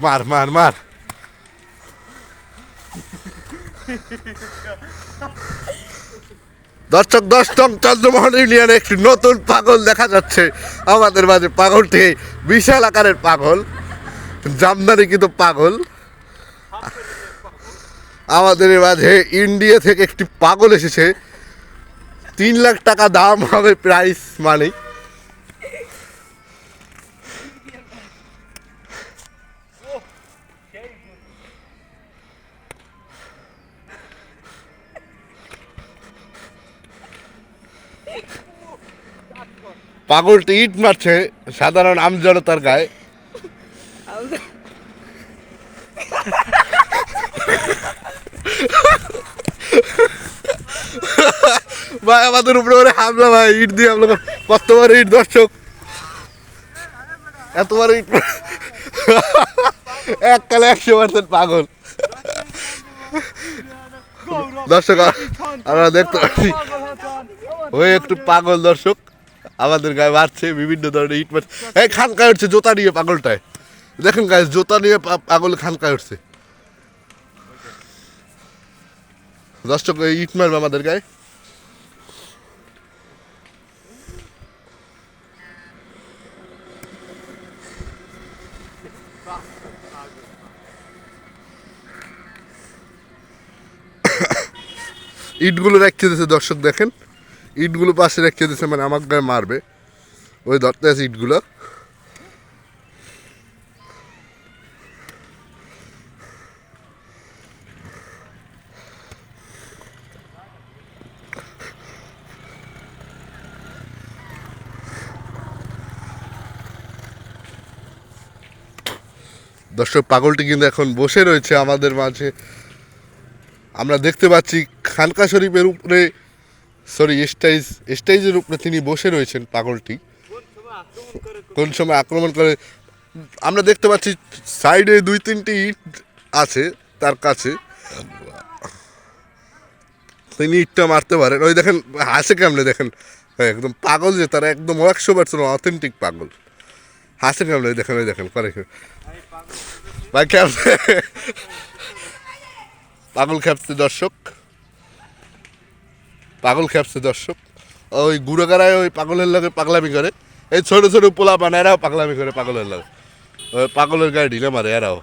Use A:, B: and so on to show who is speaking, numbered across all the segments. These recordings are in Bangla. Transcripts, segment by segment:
A: মার মার মার। দর্শক, 10 নং চন্দ্রমোহন ইউনিয়নে একটি নতুন পাগল দেখা যাচ্ছে আমাদের মাঝে। পাগলটি বিশাল আকারের পাগল, জামদানি কিন্তু পাগল। আমাদের মাঝে ইন্ডিয়া থেকে একটি পাগল এসেছে। 3 লাখ টাকা দাম হবে প্রাইস মানি। পাগলটি ইট মারছে সাধারণ আমজনতার গায়ে। ভাই আমাদের উপরে হামলা, ভাই ইট দিয়ে হামলা। কতবার ইট দর্শক, এতবার ইট। এককালে 100% পাগল। দর্শক আমরা দেখতে পাচ্ছি ওই একটু পাগল দর্শক আমাদের গায়ে মারছে, বিভিন্ন ধরনের ইট মারছে। এই খানকায় উঠছে জোতা নিয়ে পাগলটায়, দেখেন গায়ে জোতা নিয়ে পাগল খানকায় উঠছে। দর্শক ইট মারবে আমাদের গায়ে। ইটগুলো রেখে দিয়েছে দর্শক, দেখেন ইটগুলো পাশে রেখে দিয়েছে, মানে আমার গায়ে মারবে। ওই ধরতে আছে ইটগুলো। দর্শক পাগলটি কিন্তু এখন বসে রয়েছে আমাদের মাঝে। আমরা দেখতে পাচ্ছি খানকা শরীফের উপরে, সরি স্টেজের উপরে তিনি বসে রয়েছেন পাগলটি। কোন সময় আক্রমণ করে আমরা দেখতে পাচ্ছি। সাইডে 2-3টি ইট আছে তার কাছে, তিনি ইটটা মারতে পারেন। ওই দেখেন হাসে কেমনে, দেখেন একদম পাগল যে তারা একদম 100% অথেন্টিক পাগল। হাসে কেমনে দেখেন, ওই দেখেন করে ভাই কেমনে পাগল খেপছে দর্শক, পাগল খেপছে দর্শক। ওই গুড়োগাড়ায় ওই পাগলের লগে পাগলামি করে। এই ছোট ছোট পোলা বানা এরাও পাগলামি করে পাগলের লগে, ওই পাগলের গায়ে ঢিলে মারে এরাও।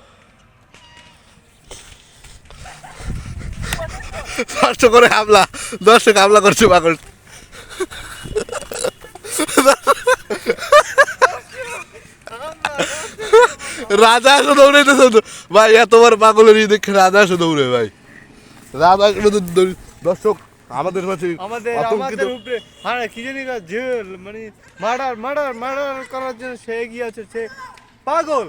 A: কষ্ট করে হামলা, দর্শক হামলা করছে পাগল। রাজা আসো দৌড়াইতেছে ভাই, এতবার পাগলের দেখে রাজা আসো দৌড়ে ভাই, রাজা দর্শক আমাদের কাছে
B: আমাদের উপরে কি জানি জেল মানে মার্ডার করার জন্য সে এগিয়ে আছে, সে পাগল।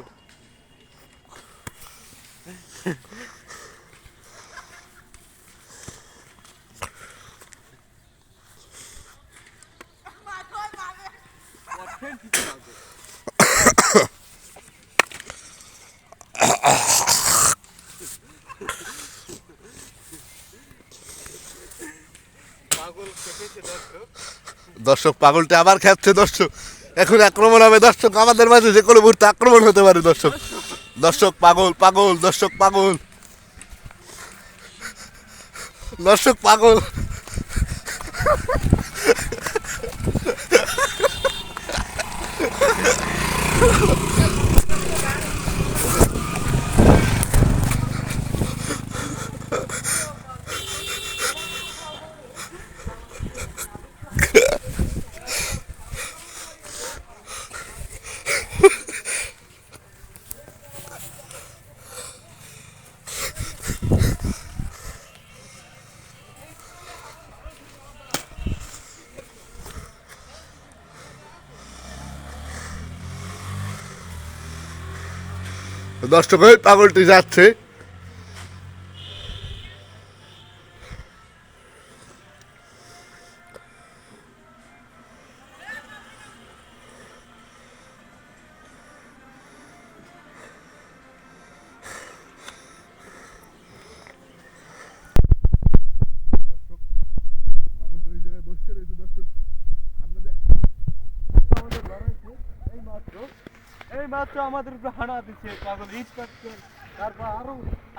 A: দর্শক পাগলটা আবার খেপছে দর্শক, এখন আক্রমণ হবে দর্শক। আমাদের মাঝে যে কোনো মুহূর্তে আক্রমণ হতে পারে দর্শক। দর্শক পাগল পাগল, দর্শক পাগল, দর্শক পাগল। দর্শক ওই পাগলটি যাচ্ছে। পাগলটি ওই জায়গায় বসে রয়েছে দর্শক, আমাদের লড়াই
B: এই মাত্র আমাদের উপরে হানা দিচ্ছে পাগল ইট পাচ্ছে, তারপর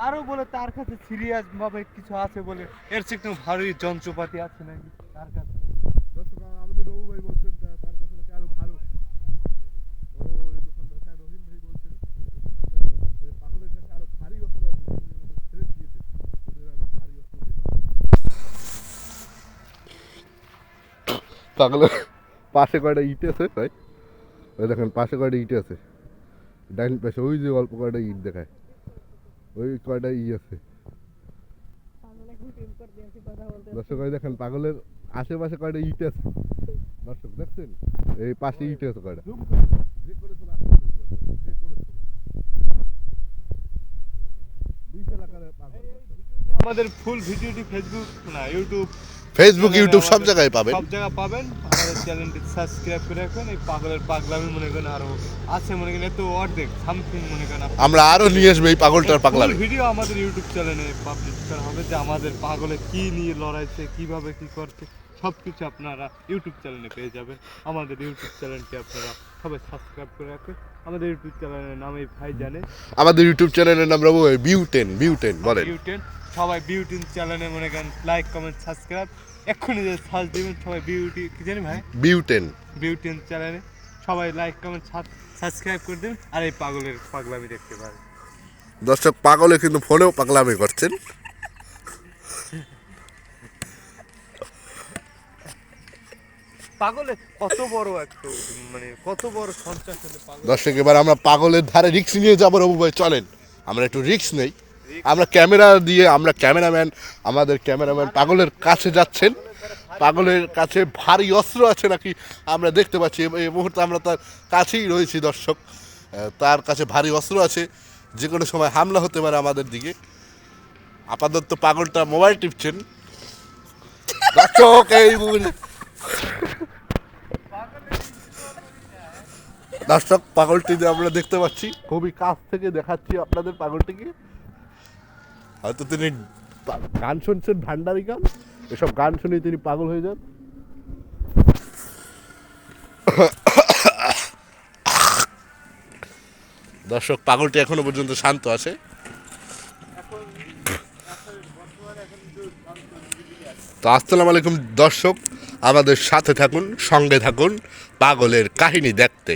B: আরো বলে তার কাছে সিরিয়াস ভাবে কিছু আছে বলে, এর চেয়ে একটু ভারী যন্ত্রপাতি আছে নাকি তার কাছে।
A: দর্শক আমাদের রঘু ভাই বলছেন তার কাছে নাকি আরো ভালো। ওই দোকানদার হ্যাঁ রহিম ভাই বলছেন ওই পাগলের কাছে আরো ভারী অস্ত্র আছে, তিনি আমাদের ছেড়ে দিয়েছে, ওদের আরো ভারী অস্ত্র দিয়ে পাগলের পাশে কয়টা ইট আছে ভাই, ওই দেখেন পাশে কয়টা ইট আছে, ডাইন পাশে ওই যে অল্প কয়টা ইট দেখায়, ওই কয়টা ই আছে। দর্শক ওই দেখেন পাগলের আশেপাশে কয়টা ইট আছে, দর্শক দেখছেন এই পাশে ইট আছে কয়টা।
B: আমাদের ফুল ভিডিওটি
A: ফেসবুক ইউটিউব সব জায়গায় পাবেন,
B: সব জায়গায় পাবেন। আমাদের চ্যানেলটি সাবস্ক্রাইব করে রাখবেন। এই পাগলের পাগলামি মনে করেন আরো আছে, মনে করেন এত অর্ধেক সামথিং মনে করেন
A: আমরা আরো নিয়ে আসবো এই পাগলটার পাগলামি।
B: ভিডিও আমাদের ইউটিউব চ্যানেলে পাবলিশ করা হবে, যে আমাদের পাগলে কি নিয়ে লড়াইছে, কিভাবে কি করছে, সব কিছু আপনারা ইউটিউব চ্যানেলে পেয়ে যাবেন। আমাদের ইউটিউব চ্যানেলটি আপনারা সবাই সাবস্ক্রাইব করে রাখবেন। আমাদের ইউটিউব চ্যানেলের নাম এই ভাই জানে,
A: আমাদের ইউটিউব চ্যানেলের নাম রবো বিউটেন বলেন।
B: বিউটেন। সবাই বিউটিন চ্যানেলে মনে করেন লাইক কমেন্ট সাবস্ক্রাইব এক্ষুনি যে সার্চ দিবেন, সবাই বিউটি কি জানি ভাই বিউটিন চ্যানেলে সবাই লাইক কমেন্ট সাবস্ক্রাইব করে দেবেন, আর এই পাগলের পাগলামি দেখতে পারেন।
A: দর্শক পাগলে কিন্তু ফোনেও পাগলামি করছেন।
B: পাগলে কত বড় একটা মানে কত বড় সঞ্চার হলে পাগল।
A: দর্শক এবার আমরা পাগলের ধারে রিক্স নিয়ে যাবো রবু ভাই, চলেন আমরা একটু রিক্স নেই। আমরা ক্যামেরা দিয়ে, আমরা আমাদের ক্যামেরাম্যান পাগলের কাছে যাচ্ছেন, পাগলের কাছে ভারী অস্ত্র আছে নাকি আমরা দেখতে পাচ্ছি, এই মুহূর্তে আমরা তার কাছেই রয়েছি দর্শক। তার কাছে ভারী অস্ত্র আছে, যে কোনো সময় হামলা হতে পারে আমাদের দিকে। আপাতত পাগলটা মোবাইল টিপছেন দর্শক। এই দর্শক পাগলটি আমরা দেখতে পাচ্ছি, খুবই কাছ থেকে দেখাচ্ছি আপনাদের পাগলটিকে। হয়তো তিনি গান শুনছেন, ভান্ডারি গান, এসব গান শুনে তিনি পাগল হয়ে যান। দর্শক পাগলটি এখনো পর্যন্ত শান্ত আছে। তো আসসালামু আলাইকুম দর্শক, আমাদের সাথে থাকুন, সঙ্গে থাকুন পাগলের কাহিনী দেখতে।